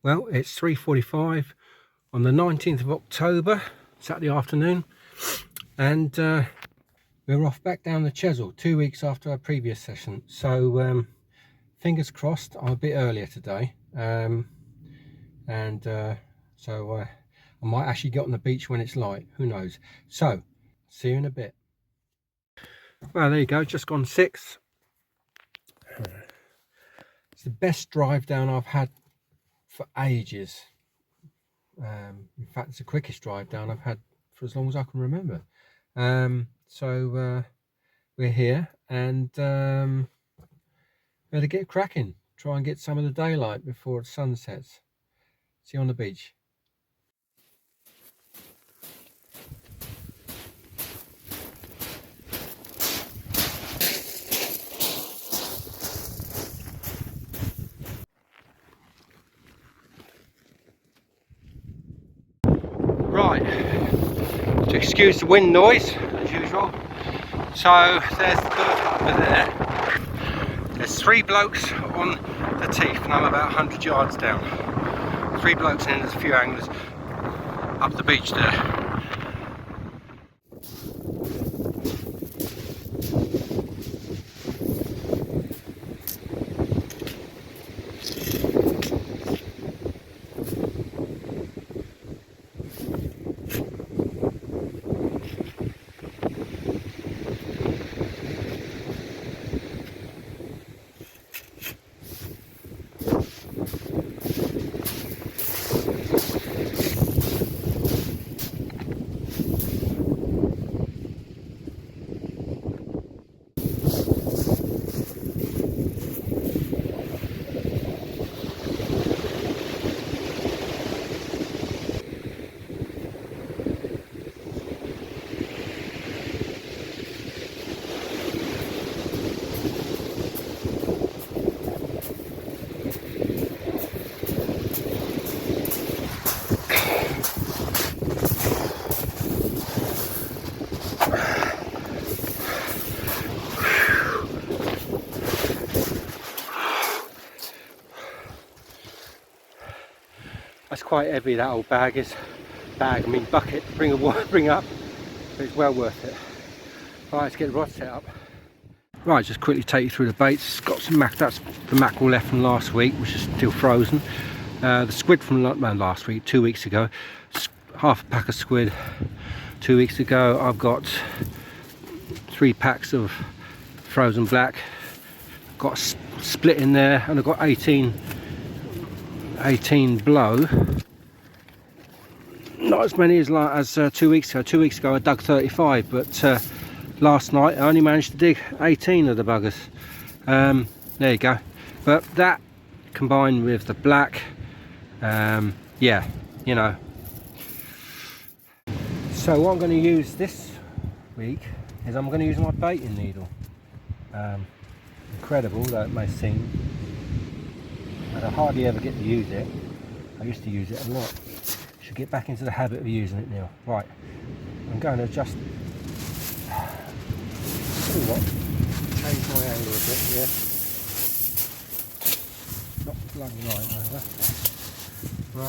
Well, it's 3:45 on the 19th of October, Saturday afternoon, and we're off back down the Chesil 2 weeks after our previous session. So fingers crossed I'm a bit earlier today, so I might actually get on the beach when it's light, who knows. So see you in a bit. Well, there you go, just gone 6. It's the best drive down I've had for ages. In fact, it's the quickest drive down I've had for as long as I can remember. So we're here, and better get cracking, try and get some of the daylight before the sun sets. See you on the beach. Right, to excuse the wind noise as usual. So there's the bird over there. There's 3 blokes on the teeth, and I'm about 100 yards down. 3 blokes, and there's a few anglers up the beach there. That's quite heavy, that old bag is. Bag, I mean bucket, bring up, but it's well worth it. Right, let's get the rod set up. Right, just quickly take you through the baits. Got some that's the mackerel left from last week, which is still frozen. The squid from last week, 2 weeks ago. Half a pack of squid 2 weeks ago. I've got 3 packs of frozen black. Got a split in there, and I've got 18 blow. Not as many as 2 weeks ago. 2 weeks ago I dug 35, but last night I only managed to dig 18 of the buggers. There you go. But that combined with the black, yeah, you know. So what I'm going to use this week is I'm going to use my baiting needle. Incredible though it may seem, I hardly ever get to use it. I used to use it a lot. Should get back into the habit of using it now. Right, I'm going to just change my angle a bit here. Not bloody right over.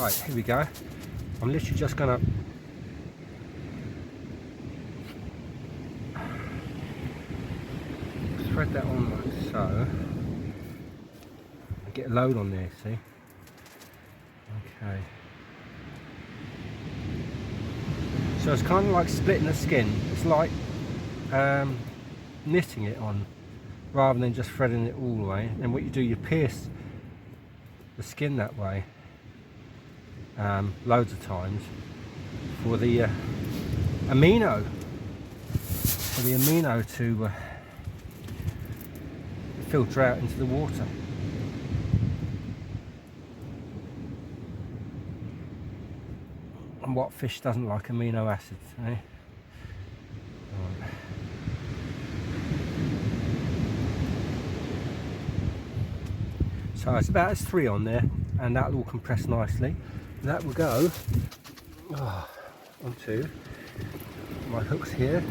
Right, here we go. I'm literally just going to thread that on like so. Get a load on there, see? Okay. So it's kind of like splitting the skin. It's like knitting it on rather than just threading it all the way. And what you do, you pierce the skin that way loads of times for the amino. For the amino to filter out into the water. And what fish doesn't like amino acids, eh? Right. So it's about 3 on there, and that will all compress nicely. And that will go onto my hooks here.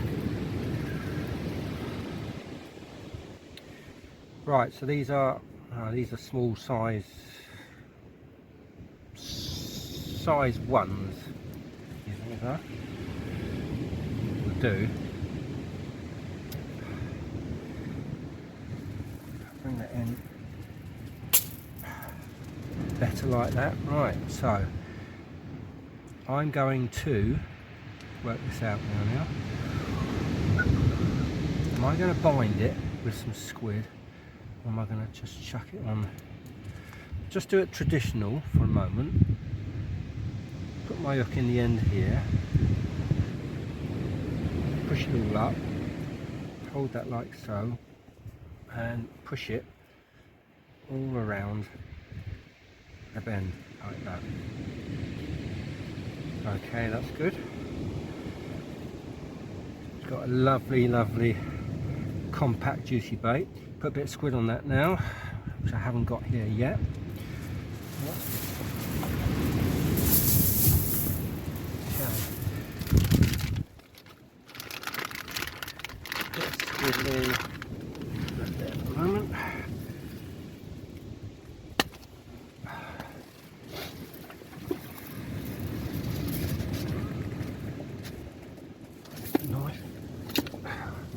Right, so these are small size size ones. Will do. Bring that in. Better like that. Right, so I'm going to work this out now. Am I going to bind it with some squid, or am I going to just chuck it on? Just do it traditional for a moment. Put my hook in the end here. Push it all up. Hold that like so, and push it all around the bend like that. Okay, that's good. It's got a lovely compact juicy bait. Put a bit of squid on that now, which I haven't got here yet. Bit of squid in right there at the moment.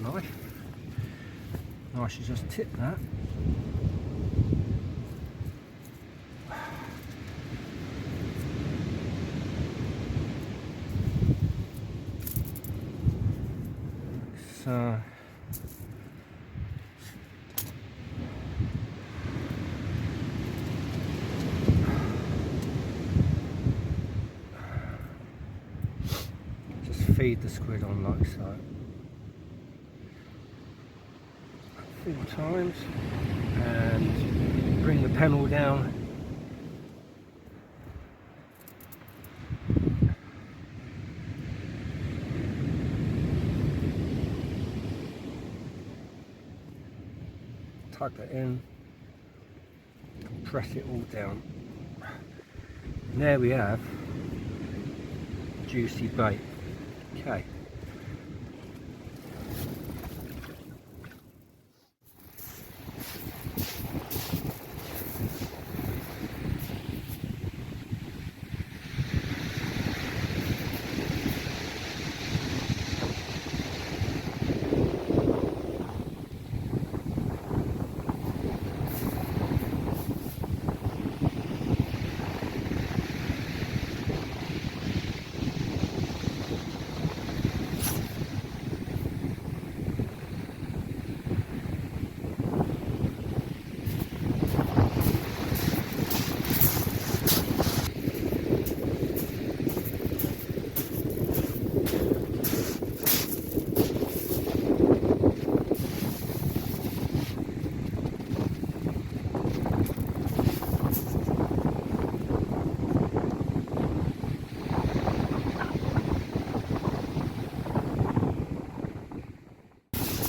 Knife. I should just tip that. So just feed the squid on like so. 4 times and bring the panel down. Tuck it in, press it all down. And there we have juicy bait. Okay.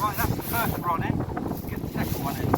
Right, that's the first rod in. Let's get the second one in.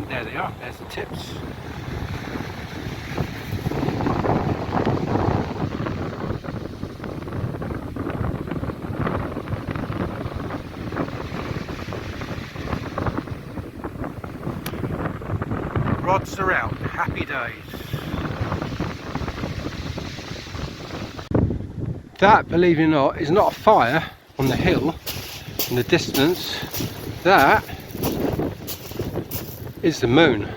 There they are, there's the tips. Rods are out, happy days. That, believe it or not, is not a fire on the hill in the distance. That is the moon.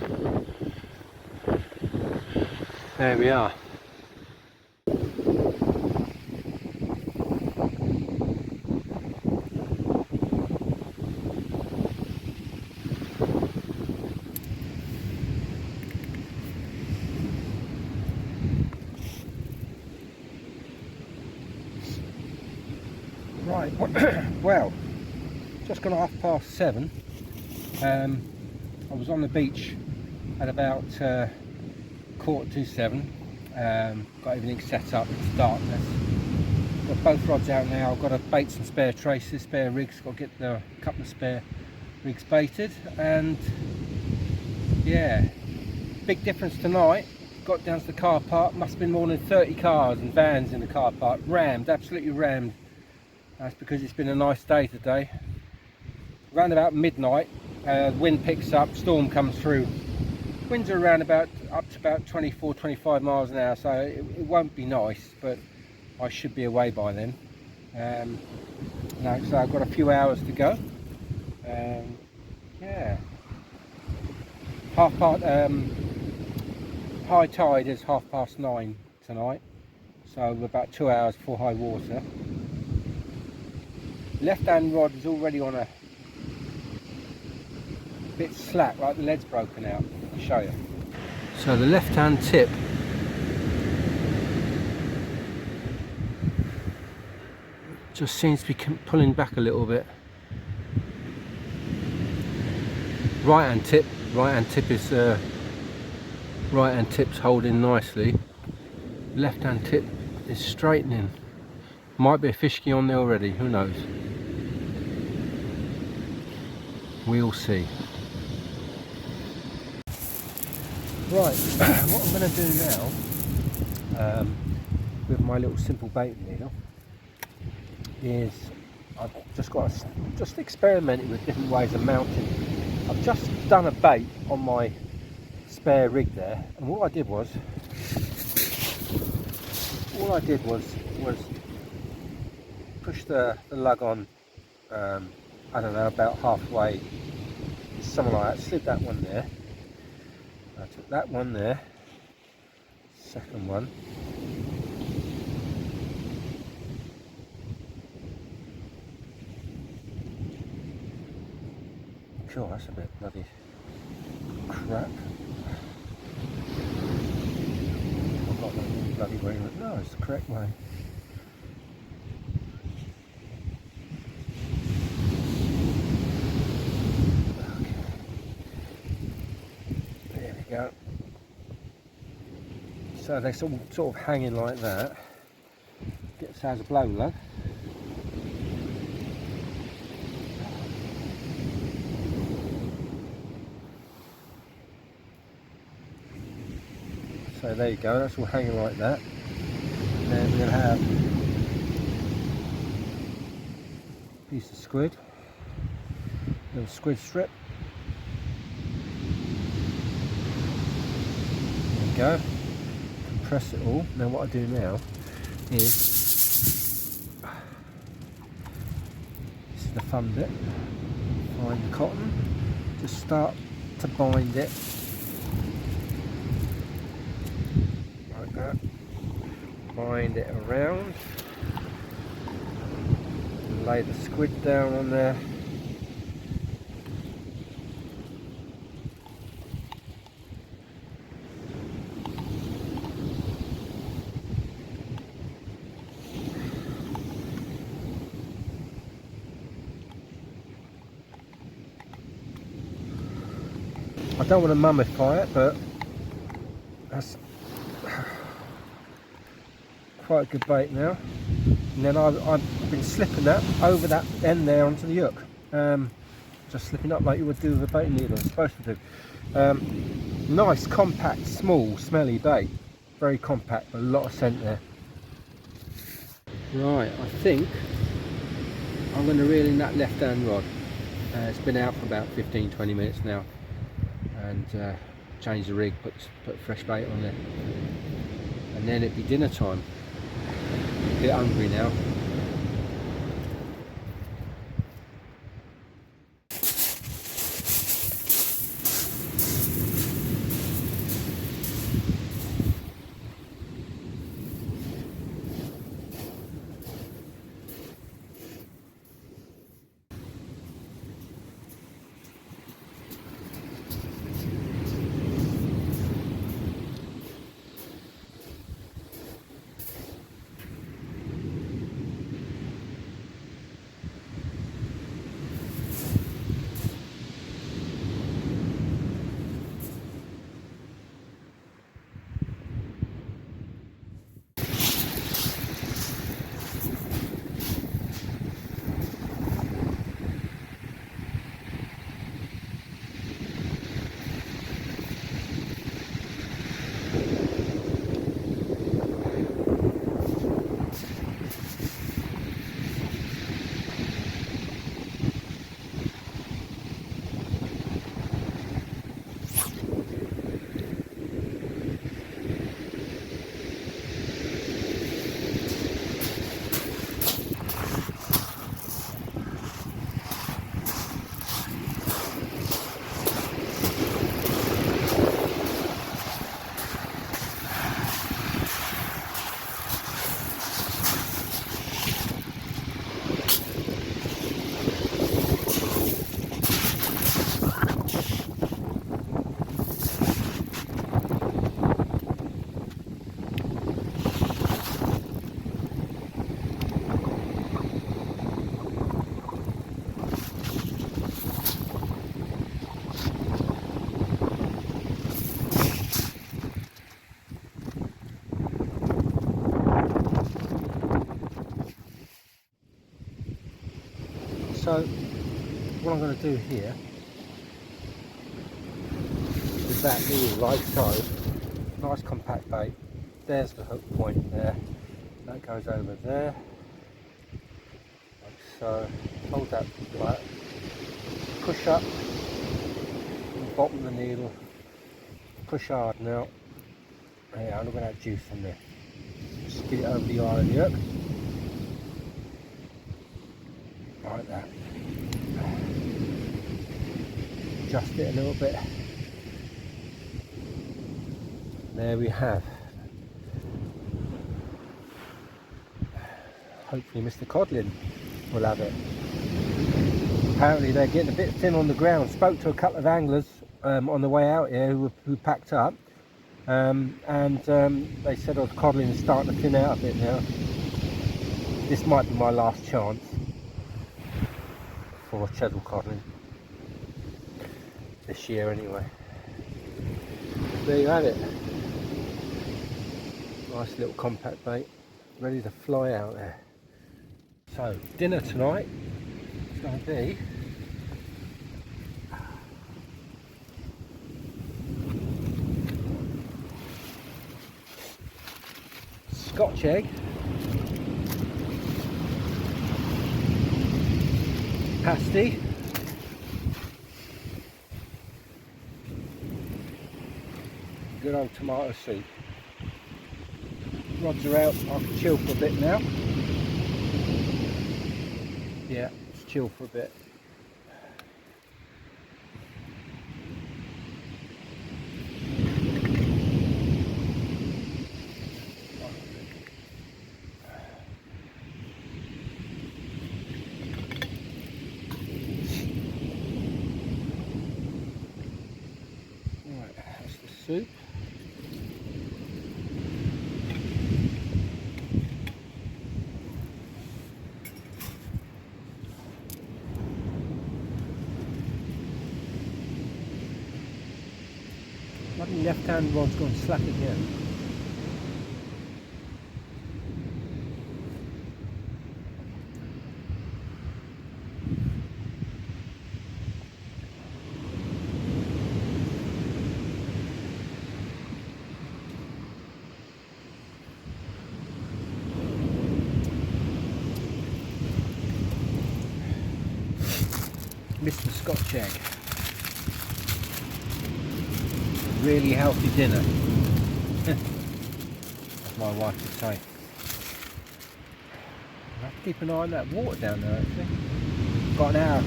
There we are. Right, well, just gone 7:30. I was on the beach at about 6:45. Got everything set up, it's darkness. Got both rods out now. I've got to bait some spare traces, spare rigs. Got to get a couple of spare rigs baited, and yeah, big difference tonight. Got down to the car park, must have been more than 30 cars and vans in the car park, rammed, absolutely rammed. That's because it's been a nice day today. Around about midnight, wind picks up, storm comes through. Winds are around up to about 24-25 miles an hour, so it won't be nice, but I should be away by then. So I've got a few hours to go. Yeah. High tide is 9:30 tonight, so we're about 2 hours before high water. Left hand rod is already on a bit slack, like the lead's broken out. I'll show you. So the left hand tip just seems to be pulling back a little bit. Right hand tip is right hand tip's holding nicely. Left hand tip is straightening. Might be a fishkey on there already, who knows? We'll see. Right, what I'm going to do now with my little simple bait needle is I've just experimented with different ways of mounting. I've just done a bait on my spare rig there, and what I did was push the lug on, I don't know, about halfway, something like that, slid that one there. I took that one there, second one, cool, that's a bit bloody crap. I'm not the bloody way, no, it's the correct way. Go. So they're sort of hanging like that. Gets out a blow lug. So there you go, that's all hanging like that. And then we're going to have a piece of squid, little squid strip. Go, compress it all. Now what I do now is, this is the fun bit, find the cotton, just start to bind it like that, bind it around, and lay the squid down on there. I don't want to mummify it, but that's quite a good bait now. And then I've been slipping that over that end there onto the hook. Just slipping up like you would do with a baiting needle, it's supposed to do. Nice, compact, small, smelly bait. Very compact, but a lot of scent there. Right, I think I'm going to reel in that left hand rod. It's been out for about 15-20 minutes now. And change the rig, put fresh bait on there, and then it'd be dinner time. get hungry now. So what I'm going to do here is that needle like so, nice compact bait. There's the hook point there, that goes over there, like so. Hold that flat, push up the bottom of the needle, push hard now. Yeah, look at that juice in there. Just get it over the eye of the hook. Like that. Adjust it a little bit. There we have. Hopefully Mr. Codlin will have it. Apparently they're getting a bit thin on the ground. Spoke to a couple of anglers on the way out here who packed up, and they said, oh, the codlin is starting to thin out a bit now. This might be my last chance for cheddar codlin this year anyway. There you have it. Nice little compact bait, ready to fly out there. So dinner tonight is going to be Scotch egg, pasty, good old tomato soup. Rods are out, I can chill for a bit now. Yeah, just chill for a bit. Right, that's the soup. Bloody left hand rod's gone slack again. Mr. Scotch egg. Really healthy dinner, as my wife would say. have to keep an eye on that water down there actually. Got about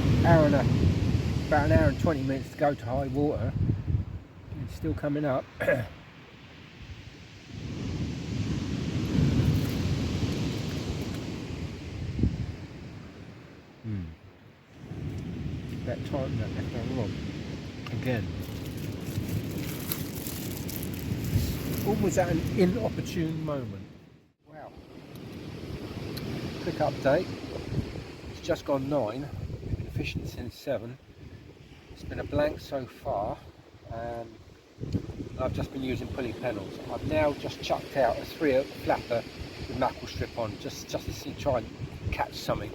an hour and 20 minutes to go to high water. It's still coming up. That time that left on wrong again. Almost at an inopportune moment. Wow. Quick update. It's just gone 9. We've been fishing since 7. It's been a blank so far. I've just been using pulley pennels. I've now just chucked out a 3/8 flapper with mackerel strip on, just to see, try and catch something.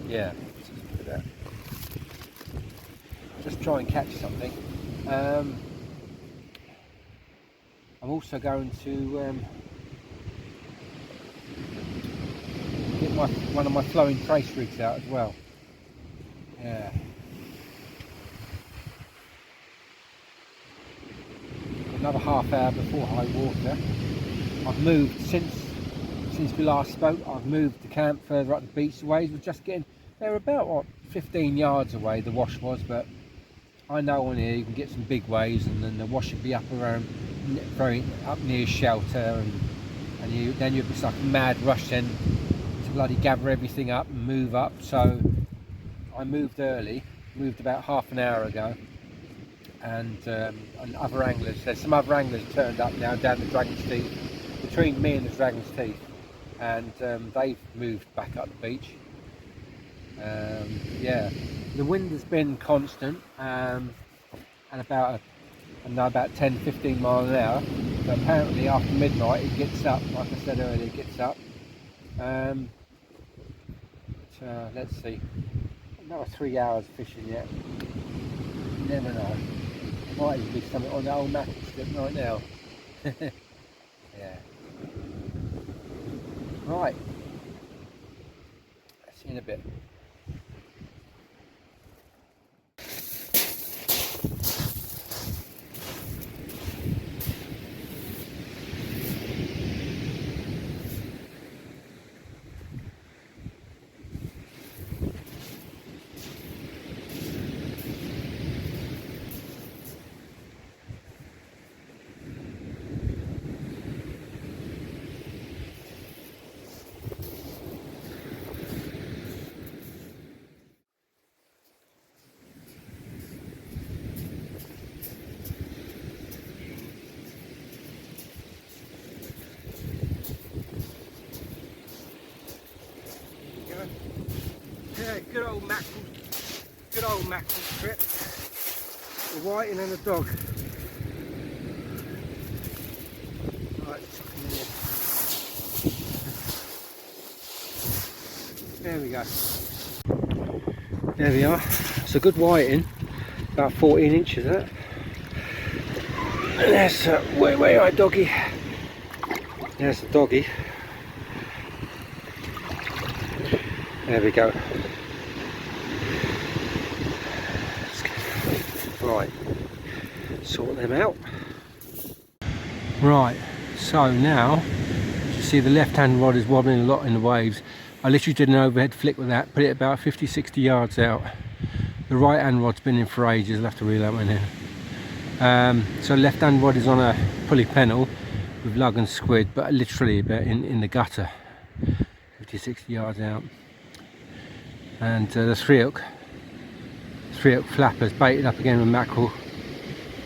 Yeah. Just try and catch something. I'm also going to get one of my flowing trace rigs out as well. Yeah. Another half hour before high water. I've moved since we last spoke. I've moved the camp further up the beach. The waves were just getting, they were about what 15 yards away the wash was, but I know on here you can get some big waves, and then the wash should be up around very up near shelter, and then you'd be like a mad rush then to bloody gather everything up and move up. So I moved early, moved about half an hour ago, and other anglers, there's some other anglers turned up now down the Dragon's Teeth, between me and the Dragon's Teeth, and they've moved back up the beach. Yeah, the wind has been constant, and about 10-15 miles an hour, but apparently after midnight it gets up, like I said earlier, it gets up. Let's see, another 3 hours fishing yet, you never know, might even be something on the old mackerel strip right now. Yeah. Right, see you in a bit. Yeah, good old mackerel strip. The whiting and the dog. Right, there we go. There we are. It's a good whiting, about 14 inches that. And there's where are doggy? There's the doggy. There we go. Right, sort them out. Right, so now you see the left hand rod is wobbling a lot in the waves. I literally did an overhead flick with that, put it about 50-60 yards out. The right hand rod's been in for ages. I'll have to reel that one in. So left hand rod is on a pulley pennel with lug and squid, but literally about in the gutter, 50-60 yards out. And the 3/8 flappers baited up again with mackerel,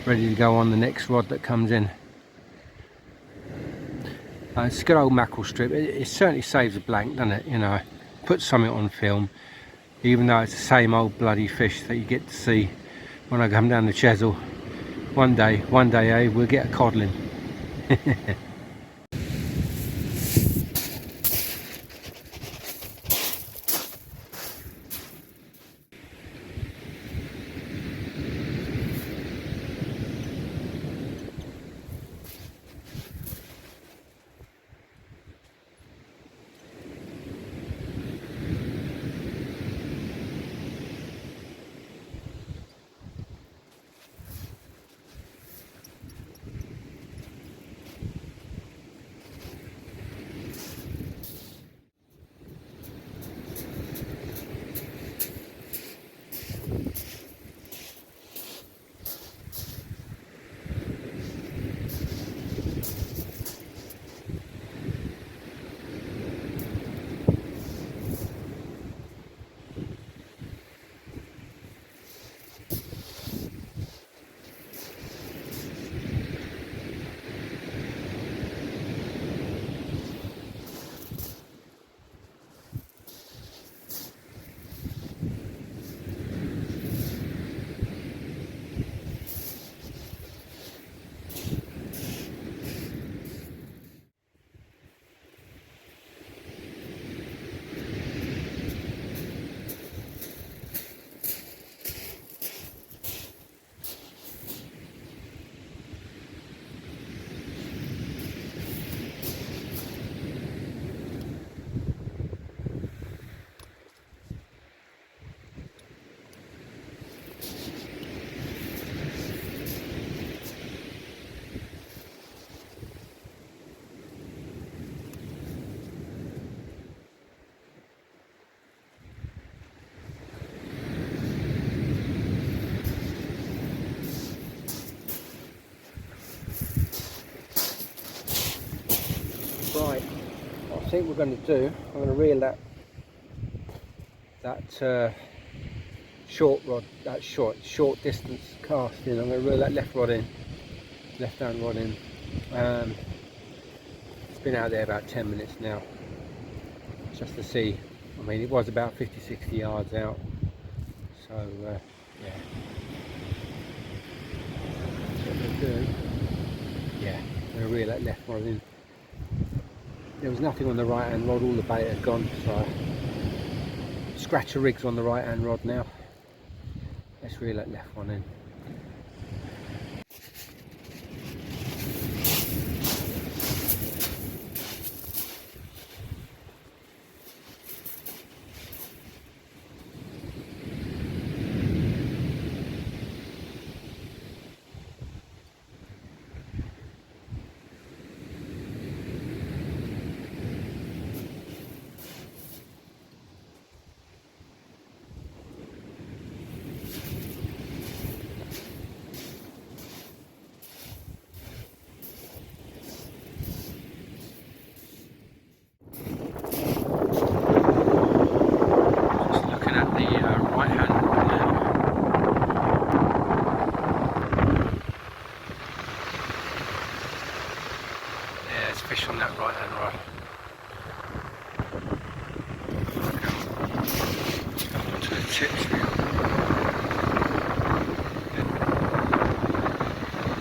ready to go on the next rod that comes in. It's a good old mackerel strip. It certainly saves a blank, doesn't it? You know, puts something on film, even though it's the same old bloody fish that you get to see when I come down the Chesil. One day, eh, we'll get a codling. Right, what I think we're going to do, I'm going to reel that short rod, that short distance cast in. I'm going to reel that left hand rod in. It's been out there about 10 minutes now, just to see. I mean, it was about 50-60 yards out, so yeah, that's what we're doing. Yeah, I'm going to reel that left rod in. There was nothing on the right hand rod, all the bait had gone, so scratcher rigs on the right hand rod now. Let's reel that left one in. Fish on that right hand rod. Up onto the tips now.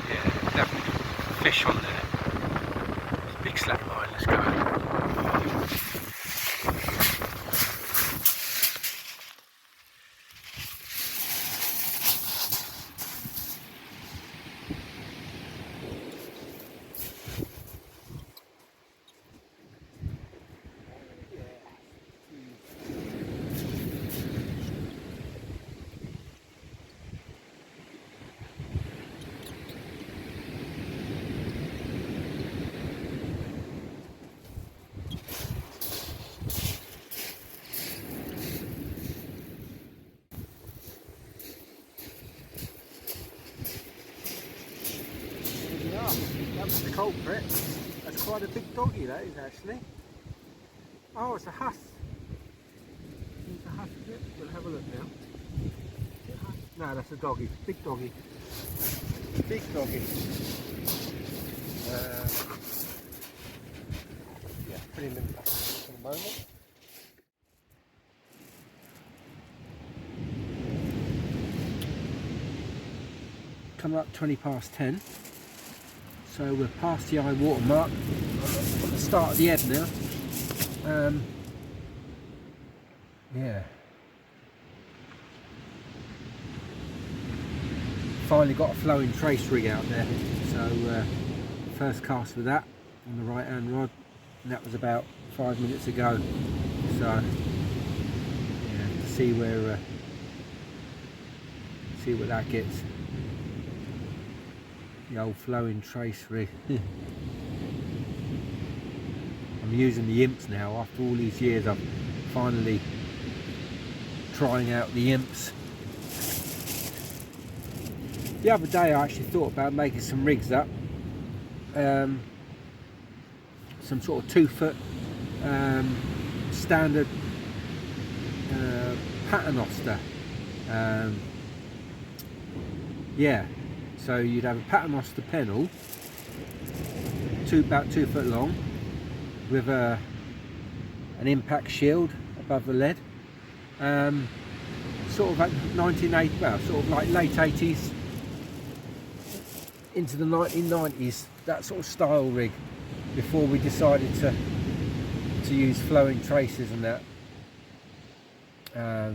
Yeah, definitely fish on there. Big slack line, let's go. That was the culprit. That's quite a big doggy, that is actually. Oh, it's a huss. It's a huss, is it? We'll have a look now. No, that's a doggy. Big doggy. Big doggy. Yeah, put him in for the moment. Coming up 20 past 10. So we're past the high water mark, at the start of the ebb now. Yeah. Finally got a flowing trace rig out there. So first cast with that on the right hand rod, and that was about 5 minutes ago. So yeah, to see where that gets. The old flowing trace rig. I'm using the imps now. After all these years, I'm finally trying out the imps. The other day I actually thought about making some rigs up, some sort of 2 foot standard paternoster. Yeah. So you'd have a paternoster pennel, about 2 foot long, with an impact shield above the lead. Sort of like 1980, well, sort of like late 80s into the 1990s, that sort of style rig. Before we decided to use flowing traces and that. I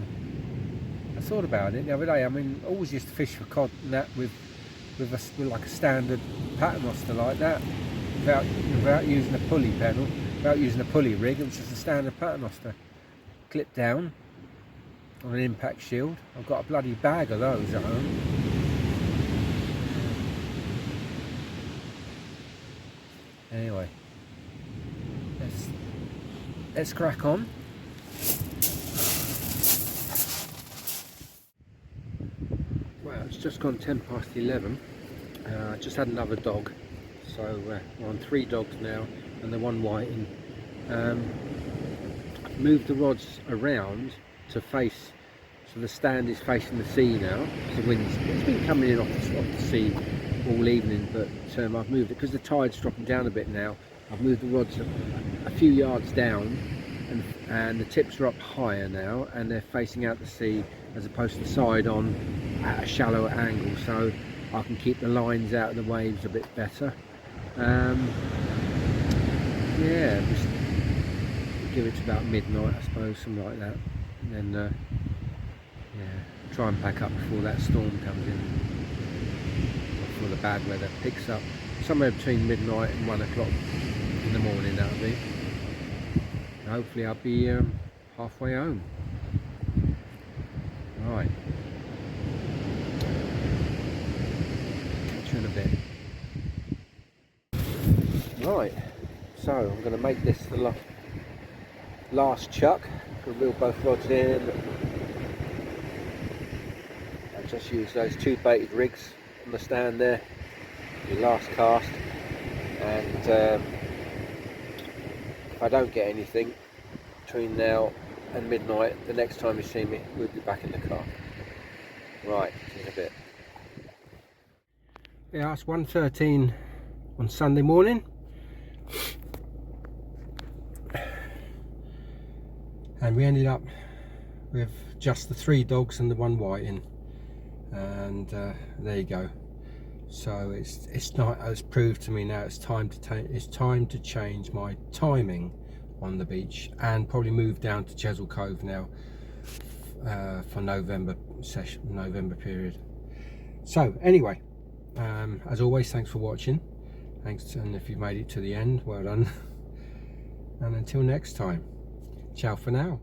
thought about it the other day. I mean, I always used to fish for cod and that with like a standard paternoster like that, without using a pulley pedal, without using a pulley rig. It was just a standard paternoster, clipped down on an impact shield. I've got a bloody bag of those at home. Anyway, let's crack on. Well, it's just gone 10 past 11. I just had another dog, so we're on 3 dogs now. and the one whiting. I've moved the rods around to face, so the stand is facing the sea now. The wind's, it's been coming in off the sea all evening, but I've moved it because the tide's dropping down a bit now. I've moved the rods a few yards down, and the tips are up higher now, and they're facing out the sea as opposed to side on at a shallower angle, so I can keep the lines out of the waves a bit better. Yeah, just give it to about midnight, I suppose, something like that, and then yeah, try and pack up before that storm comes in, before the bad weather picks up. Somewhere between midnight and 1 o'clock in the morning, that'll be. And hopefully I'll be halfway home. Right, catch you in a bit. Right, so I'm going to make this the last chuck. Going to reel both rods in. I just use those 2 baited rigs on the stand there. Your last cast, and if I don't get anything between now and midnight, the next time you see me, we'll be back in the car. Right, in a bit. Yeah, it's 1:13 on Sunday morning. And we ended up with just the 3 dogs and the 1 whiting, and there you go. So it's not, it's proved to me now it's time to change my timing on the beach, and probably move down to Chesil Cove now for November period. So anyway, as always, thanks for watching. Thanks, and if you've made it to the end, well done. And until next time, ciao for now.